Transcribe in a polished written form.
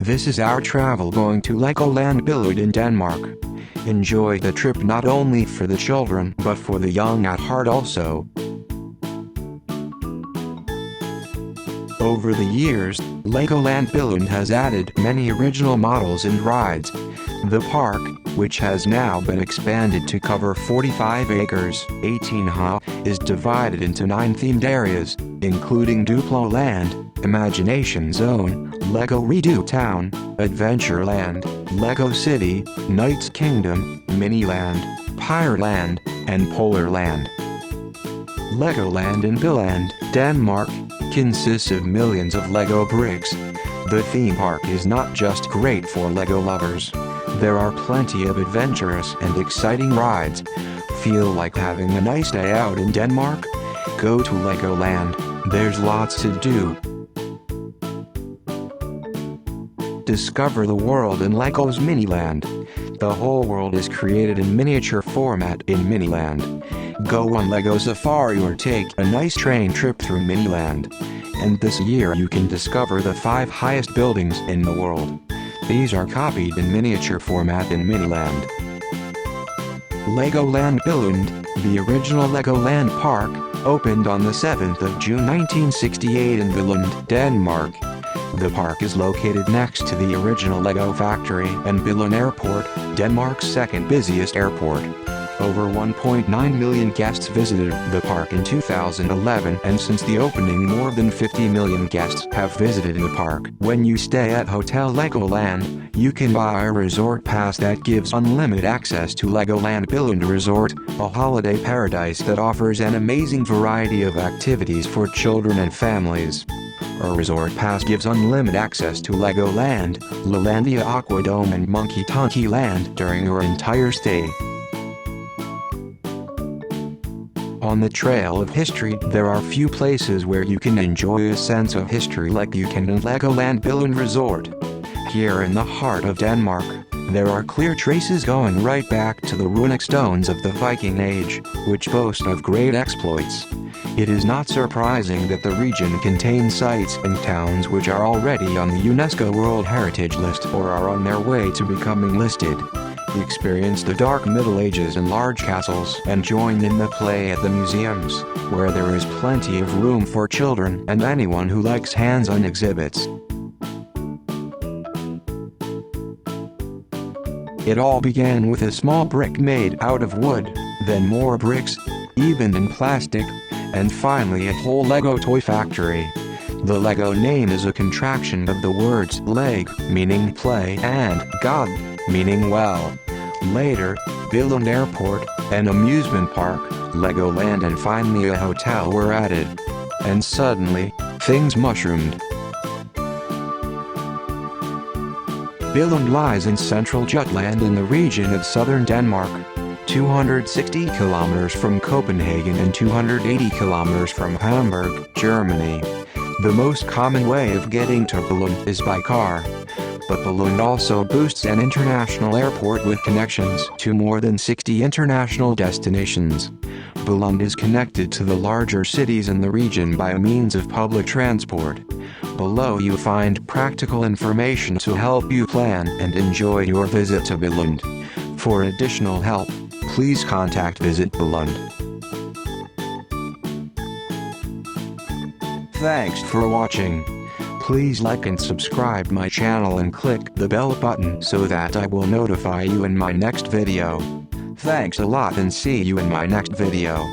This is our travel going to LEGOLAND Billund in Denmark. Enjoy the trip not only for the children but for the young at heart also. Over the years, LEGOLAND Billund has added many original models and rides. The park, which has now been expanded to cover 45 acres, 18 ha, is divided into 9 themed areas, including Duplo Land, Imagination Zone, LEGO Redo Town, Adventureland, LEGO City, Knight's Kingdom, Miniland, Pyreland, and Polarland. LEGOLAND in Billund, Denmark, consists of millions of LEGO bricks. The theme park is not just great for LEGO lovers. There are plenty of adventurous and exciting rides. Feel like having a nice day out in Denmark? Go to LEGOLAND, there's lots to do. Discover the world in LEGO's Miniland. The whole world is created in miniature format in Miniland. Go on LEGO Safari or take a nice train trip through Miniland. And this year you can discover the 5 highest buildings in the world. These are copied in miniature format in Miniland. LEGOLAND Billund, the original LEGOLAND park, opened on the 7th of June 1968 in Billund, Denmark. The park is located next to the original LEGO factory and Billund Airport, Denmark's second busiest airport. Over 1.9 million guests visited the park in 2011, and since the opening more than 50 million guests have visited the park. When you stay at Hotel LEGOLAND, you can buy a resort pass that gives unlimited access to LEGOLAND Billund Resort, a holiday paradise that offers an amazing variety of activities for children and families. A resort pass gives unlimited access to LEGOLAND, Lalandia Aquadome and Monkey Tonky Land during your entire stay. On the trail of history, there are few places where you can enjoy a sense of history like you can in LEGOLAND Billund Resort. Here in the heart of Denmark, there are clear traces going right back to the runic stones of the Viking Age, which boast of great exploits. It is not surprising that the region contains sites and towns which are already on the UNESCO World Heritage list or are on their way to becoming listed. Experience the dark Middle Ages in large castles and join in the play at the museums, where there is plenty of room for children and anyone who likes hands-on exhibits. It all began with a small brick made out of wood, then more bricks, even in plastic, and finally a whole LEGO toy factory. The LEGO name is a contraction of the words leg, meaning play, and god, meaning well. Later, Billund Airport, an amusement park, LEGOLAND and finally a hotel were added. And suddenly, things mushroomed. Billund lies in central Jutland in the region of southern Denmark, 260 kilometers from Copenhagen and 280 kilometers from Hamburg, Germany. The most common way of getting to Billund is by car. But Billund also boasts an international airport with connections to more than 60 international destinations. Billund is connected to the larger cities in the region by means of public transport. Below you find practical information to help you plan and enjoy your visit to Billund. For additional help, please contact Visit Billund. Thanks for watching. Please like and subscribe my channel and click the bell button so that I will notify you in my next video. Thanks a lot and see you in my next video.